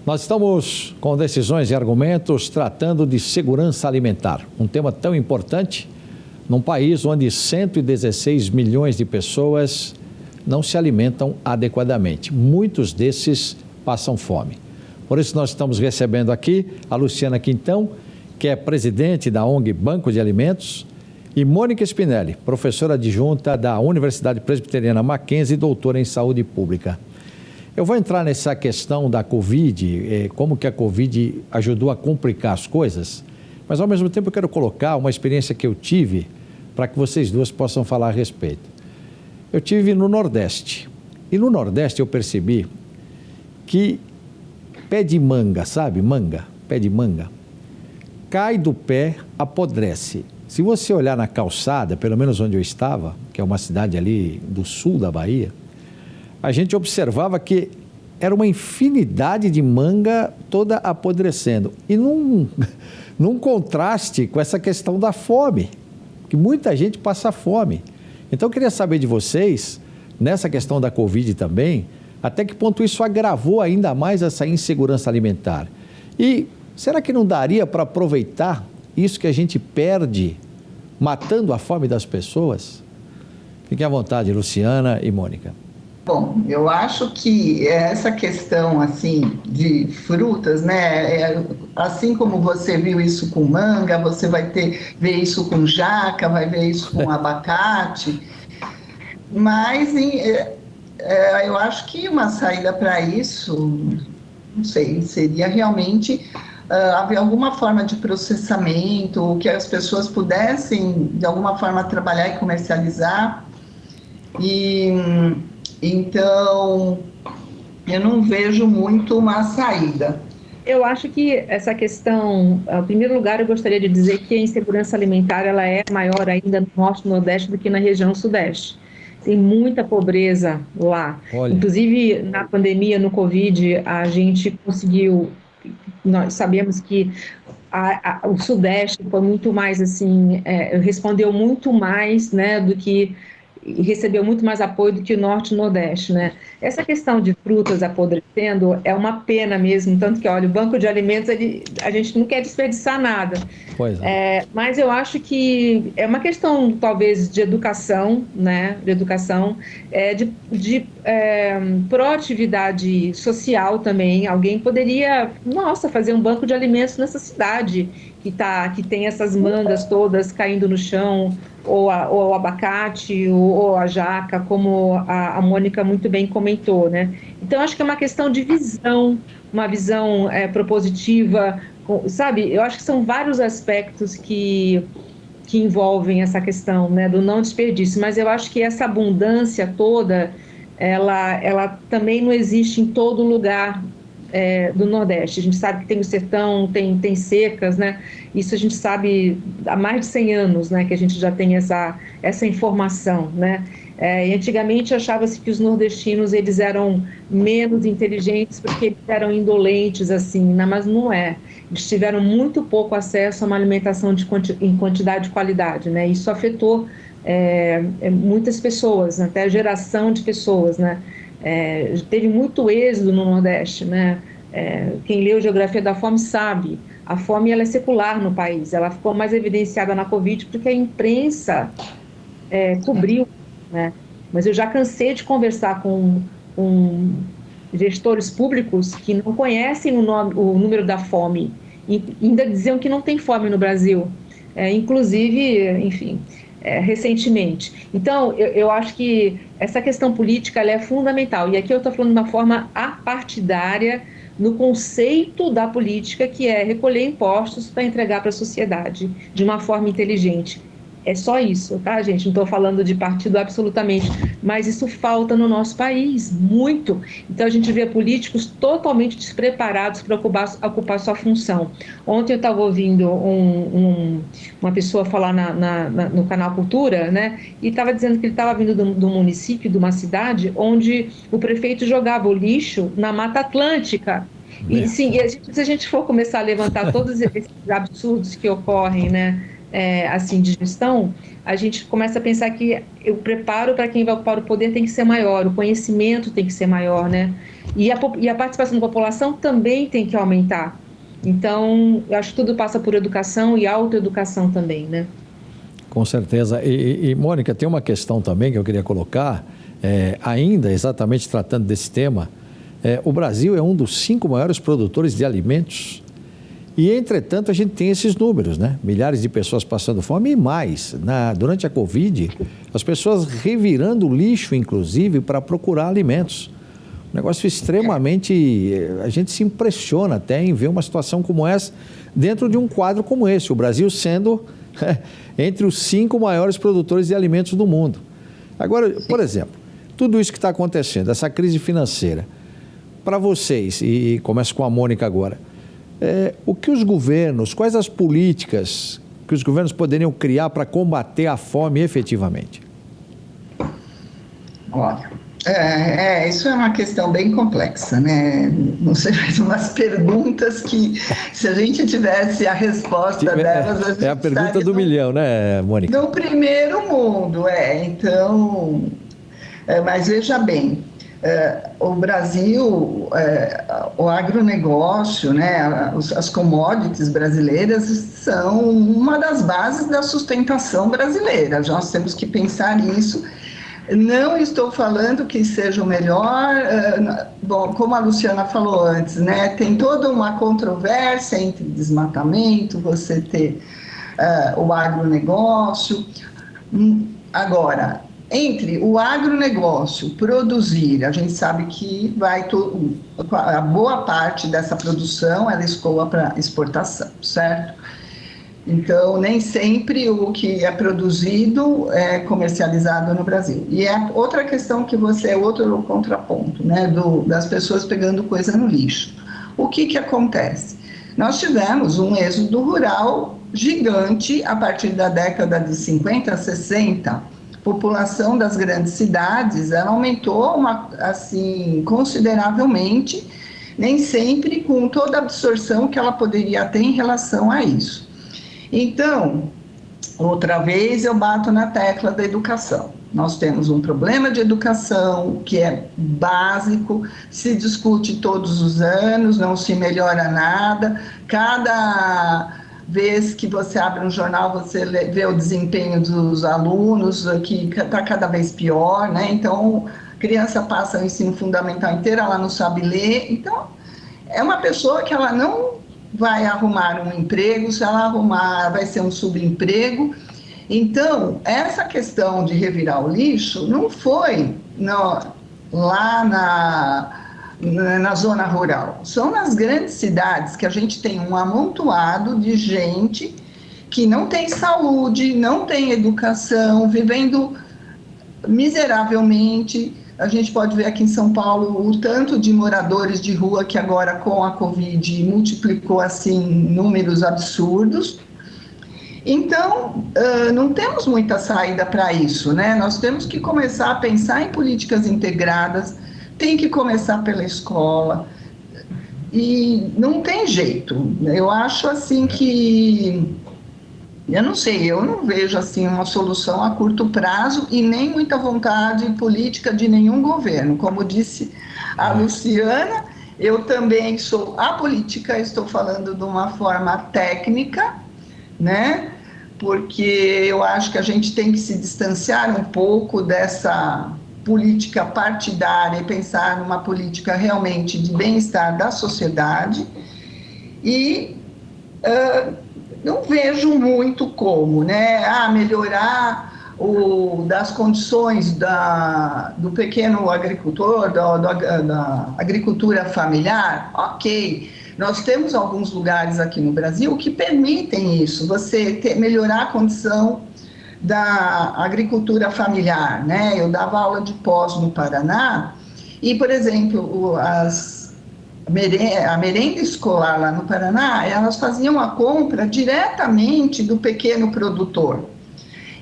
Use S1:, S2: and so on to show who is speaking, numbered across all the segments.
S1: Nós estamos com decisões e argumentos tratando de segurança alimentar, um tema tão importante num país onde 116 milhões de pessoas não se alimentam adequadamente. Muitos desses passam fome. Por isso nós estamos recebendo aqui a Luciana Quintão, que é presidente da ONG Banco de Alimentos, e Mônica Spinelli, professora adjunta da Universidade Presbiteriana Mackenzie e doutora em saúde pública. Eu vou entrar nessa questão da Covid, como que a Covid ajudou a complicar as coisas, mas ao mesmo tempo eu quero colocar uma experiência que eu tive para que vocês duas possam falar a respeito. Eu tive no Nordeste, e no Nordeste eu percebi que pé de manga, sabe, pé de manga, cai do pé, apodrece. Se você olhar na calçada, pelo menos onde eu estava, que é uma cidade ali do sul da Bahia, a gente observava que era uma infinidade de manga toda apodrecendo. E num contraste com essa questão da fome, que muita gente passa fome. Então eu queria saber de vocês, nessa questão da Covid também, até que ponto isso agravou ainda mais essa insegurança alimentar. E será que não daria para aproveitar isso que a gente perde matando a fome das pessoas? Fiquem à vontade, Luciana e Mônica.
S2: Bom, eu acho que essa questão, assim, de frutas, né, assim como você viu isso com manga, você vai ver isso com jaca, vai ver isso com abacate, mas eu acho que uma saída para isso, não sei, seria realmente haver alguma forma de processamento, que as pessoas pudessem, de alguma forma, trabalhar e comercializar. Então, eu não vejo muito uma saída.
S3: Eu acho que essa questão, em primeiro lugar, eu gostaria de dizer que a insegurança alimentar ela é maior ainda no Norte e Nordeste do que na região Sudeste. Tem muita pobreza lá.
S1: Olha.
S3: Inclusive, na pandemia, no Covid, a gente conseguiu, nós sabemos que o Sudeste foi muito mais assim, respondeu muito mais, né, do que recebeu muito mais apoio do que o Norte e o Nordeste, né? Essa questão de frutas apodrecendo é uma pena mesmo, tanto que, olha, o Banco de Alimentos, a gente não quer desperdiçar nada.
S1: Pois é.
S3: Mas eu acho que é uma questão, talvez, de educação, né? De educação, de proatividade social também. Alguém poderia, fazer um banco de alimentos nessa cidade que tem essas mangas todas caindo no chão, ou o abacate, ou a jaca, como a Mônica muito bem comentou, né? Então, acho que é uma questão de visão, uma visão propositiva, sabe? Eu acho que são vários aspectos que envolvem essa questão, né, do não desperdício, mas eu acho que essa abundância toda, ela também não existe em todo lugar do Nordeste. A gente sabe que tem o sertão, tem secas, né? Isso a gente sabe há mais de 100 anos, né? Que a gente já tem essa informação, né? E antigamente achava-se que os nordestinos eles eram menos inteligentes porque eles eram indolentes, assim, né? Mas não é. Eles tiveram muito pouco acesso a uma alimentação em quantidade e qualidade, né? Isso afetou muitas pessoas, até a geração de pessoas, né? Teve muito êxodo no Nordeste, né? Quem leu Geografia da Fome sabe, a fome ela é secular no país, ela ficou mais evidenciada na Covid porque a imprensa cobriu, né? Mas eu já cansei de conversar com gestores públicos que não conhecem o número da fome e ainda diziam que não tem fome no Brasil, inclusive, enfim, recentemente. Então, eu acho que essa questão política ela é fundamental. E aqui eu estou falando de uma forma apartidária, no conceito da política, que é recolher impostos para entregar para a sociedade de uma forma inteligente. É só isso, tá, gente? Não estou falando de partido absolutamente, mas isso falta no nosso país, muito. Então, a gente vê políticos totalmente despreparados para ocupar sua função. Ontem eu estava ouvindo uma pessoa falar no canal Cultura, né? E estava dizendo que ele estava vindo do município, de uma cidade, onde o prefeito jogava o lixo na Mata Atlântica. E sim, se a gente for começar a levantar todos esses absurdos que ocorrem, né? assim, de gestão, a gente começa a pensar que o preparo para quem vai ocupar o poder tem que ser maior, o conhecimento tem que ser maior, né? E a participação da população também tem que aumentar. Então, eu acho que tudo passa por educação e autoeducação também, né?
S1: Com certeza. E, Mônica, tem uma questão também que eu queria colocar, ainda exatamente tratando desse tema. O Brasil é um dos 5 maiores produtores de alimentos e, entretanto, a gente tem esses números, né? Milhares de pessoas passando fome e mais. Durante a Covid, as pessoas revirando o lixo, inclusive, para procurar alimentos. Um negócio extremamente... A gente se impressiona até em ver uma situação como essa dentro de um quadro como esse. O Brasil sendo entre os 5 maiores produtores de alimentos do mundo. Agora, por exemplo, tudo isso que está acontecendo, essa crise financeira, para vocês, e começo com a Mônica agora, o que os governos, quais as políticas que os governos poderiam criar para combater a fome efetivamente?
S2: Olha, isso é uma questão bem complexa, né? Não sei, faz umas perguntas que, se a gente tivesse a resposta delas... A gente
S1: a pergunta do milhão, né, Mônica?
S2: No primeiro mundo, então... mas veja bem, o Brasil, o agronegócio, né, as commodities brasileiras são uma das bases da sustentação brasileira. Nós temos que pensar nisso. Não estou falando que seja o melhor, bom, como a Luciana falou antes, né, tem toda uma controvérsia entre desmatamento, você ter o agronegócio. Agora, entre o agronegócio produzir, a gente sabe que a boa parte dessa produção ela escoa para exportação, certo? Então, nem sempre o que é produzido é comercializado no Brasil. E outra questão outro contraponto, né, das pessoas pegando coisa no lixo. O que acontece? Nós tivemos um êxodo rural gigante a partir da década de 50, 60, população das grandes cidades, ela aumentou consideravelmente, nem sempre com toda a absorção que ela poderia ter em relação a isso. Então, outra vez eu bato na tecla da educação. Nós temos um problema de educação que é básico, se discute todos os anos, não se melhora nada. Cada vez que você abre um jornal, você vê o desempenho dos alunos, que está cada vez pior, né? Então, a criança passa o ensino fundamental inteiro, ela não sabe ler. Então, é uma pessoa que ela não vai arrumar um emprego, se ela arrumar, vai ser um subemprego. Então, essa questão de revirar o lixo não foi lá na zona rural. São nas grandes cidades que a gente tem um amontoado de gente que não tem saúde, não tem educação, vivendo miseravelmente. A gente pode ver aqui em São Paulo o tanto de moradores de rua que agora com a Covid multiplicou assim números absurdos. Então, não temos muita saída para isso, né? Nós temos que começar a pensar em políticas integradas, tem que começar pela escola, e não tem jeito. Eu acho assim que, eu não sei, eu não vejo assim uma solução a curto prazo e nem muita vontade política de nenhum governo. Como disse a Luciana, eu também sou apolítica, estou falando de uma forma técnica, né? Porque eu acho que a gente tem que se distanciar um pouco dessa política partidária e pensar numa política realmente de bem-estar da sociedade. E não vejo muito como, né? Melhorar das condições do pequeno agricultor, da agricultura familiar, ok. Nós temos alguns lugares aqui no Brasil que permitem isso, você melhorar a condição da agricultura familiar, né? Eu dava aula de pós no Paraná e, por exemplo, a merenda escolar lá no Paraná, elas faziam a compra diretamente do pequeno produtor.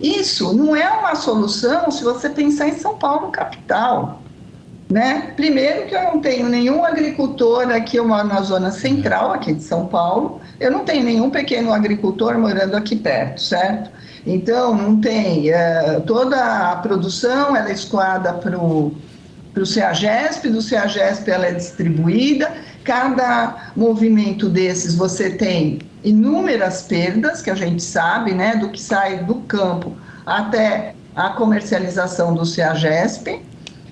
S2: Isso não é uma solução se você pensar em São Paulo, capital. né? Primeiro que eu não tenho nenhum agricultor aqui, eu moro na zona central aqui de São Paulo, eu não tenho nenhum pequeno agricultor morando aqui perto, certo? Então, não tem, toda a produção ela é escoada para o CEAGESP, do CEAGESP ela é distribuída, cada movimento desses você tem inúmeras perdas, que a gente sabe, né, do que sai do campo até a comercialização do CEAGESP.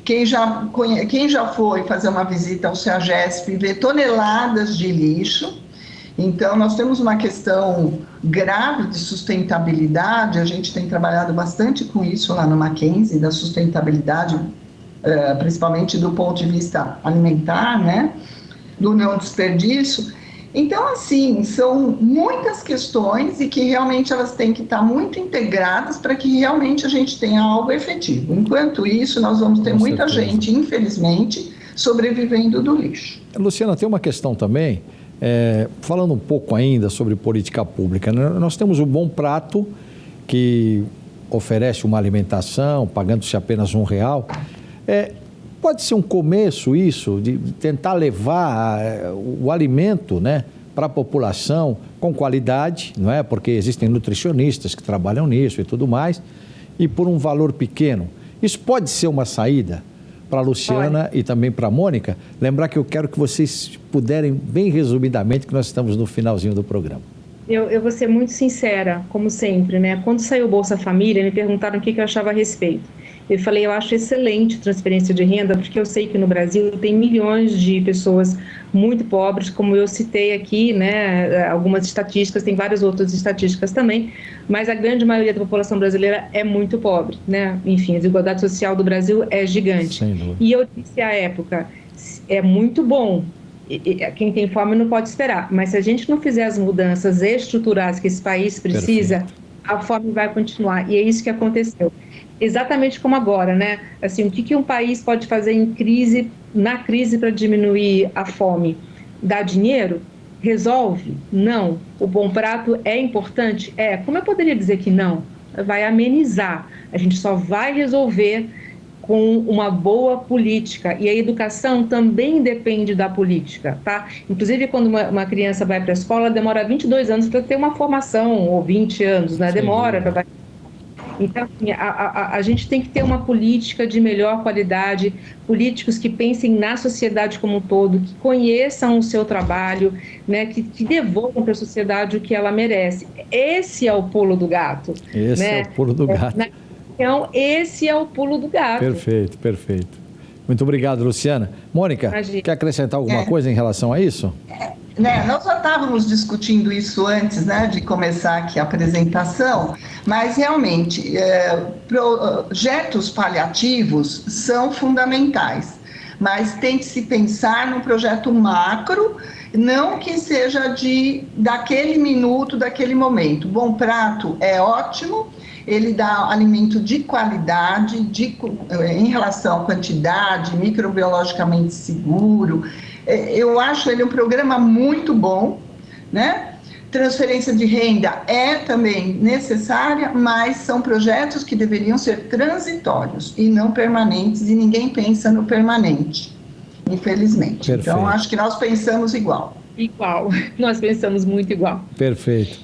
S2: Quem já foi fazer uma visita ao CEAGESP vê toneladas de lixo. Então, nós temos uma questão grave de sustentabilidade, a gente tem trabalhado bastante com isso lá no Mackenzie, da sustentabilidade, principalmente do ponto de vista alimentar, né, do não desperdício. Então, assim, são muitas questões e que realmente elas têm que estar muito integradas para que realmente a gente tenha algo efetivo. Enquanto isso, nós vamos ter muita gente, infelizmente, sobrevivendo do lixo.
S1: Luciana, tem uma questão também, falando um pouco ainda sobre política pública, né? Nós temos o Bom Prato, que oferece uma alimentação, pagando-se apenas R$1. Pode ser um começo isso, de tentar levar o alimento, né, para a população com qualidade, não é? Porque existem nutricionistas que trabalham nisso e tudo mais, e por um valor pequeno. Isso pode ser uma saída para a Luciana e também para a Mônica. Lembrar que eu quero que vocês puderem, bem resumidamente, que nós estamos no finalzinho do programa.
S3: Eu vou ser muito sincera, como sempre, né? Quando saiu o Bolsa Família, me perguntaram o que eu achava a respeito. Eu falei, eu acho excelente transferência de renda, porque eu sei que no Brasil tem milhões de pessoas muito pobres, como eu citei aqui, né, algumas estatísticas, tem várias outras estatísticas também, mas a grande maioria da população brasileira é muito pobre, né? Enfim, a desigualdade social do Brasil é gigante. E eu disse à época, é muito bom, quem tem fome não pode esperar, mas se a gente não fizer as mudanças estruturais que esse país precisa, a fome vai continuar, e é isso que aconteceu. Exatamente como agora, né? Assim, o que um país pode fazer na crise para diminuir a fome? Dá dinheiro? Resolve? Não. O Bom Prato é importante? Como eu poderia dizer que não? Vai amenizar. A gente só vai resolver com uma boa política. E a educação também depende da política, tá? Inclusive, quando uma criança vai para a escola, demora 22 anos para ter uma formação, ou 20 anos, né? Demora para... Então, a gente tem que ter uma política de melhor qualidade, políticos que pensem na sociedade como um todo, que conheçam o seu trabalho, né, que devolvam para a sociedade o que ela merece. Esse é o pulo do gato.
S1: Esse é o pulo do gato.
S3: Então, esse é o pulo do gato.
S1: Perfeito, perfeito. Muito obrigado, Luciana. Mônica, quer acrescentar alguma coisa em relação a isso?
S2: Nós já estávamos discutindo isso antes, né, de começar aqui a apresentação, mas realmente projetos paliativos são fundamentais, mas tem que se pensar num projeto macro, não que seja daquele minuto, daquele momento. Bom Prato é ótimo, ele dá alimento de qualidade, em relação à quantidade, microbiologicamente seguro. Eu acho ele um programa muito bom, né? Transferência de renda é também necessária, mas são projetos que deveriam ser transitórios e não permanentes, e ninguém pensa no permanente, infelizmente. Perfeito. Então, acho que nós pensamos igual.
S3: Igual, nós pensamos muito igual.
S1: Perfeito.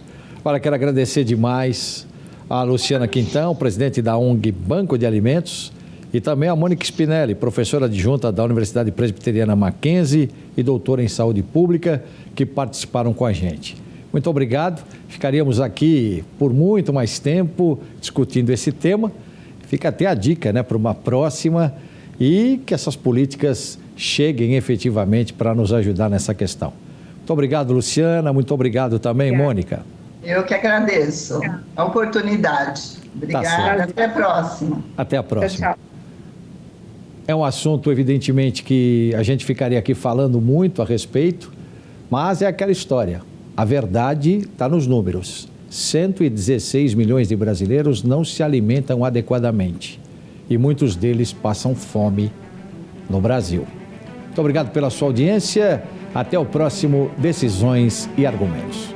S1: Olha, quero agradecer demais a Luciana Quintão, presidente da ONG Banco de Alimentos, e também a Mônica Spinelli, professora adjunta da Universidade Presbiteriana Mackenzie e doutora em Saúde Pública, que participaram com a gente. Muito obrigado. Ficaríamos aqui por muito mais tempo discutindo esse tema. Fica até a dica, né, para uma próxima, e que essas políticas cheguem efetivamente para nos ajudar nessa questão. Muito obrigado, Luciana. Muito obrigado também, Mônica.
S2: Eu que agradeço a oportunidade. Obrigada. Até a próxima.
S1: Até a próxima.
S3: Tchau.
S1: É um assunto, evidentemente, que a gente ficaria aqui falando muito a respeito, mas é aquela história. A verdade está nos números. 116 milhões de brasileiros não se alimentam adequadamente e muitos deles passam fome no Brasil. Muito obrigado pela sua audiência. Até o próximo Decisões e Argumentos.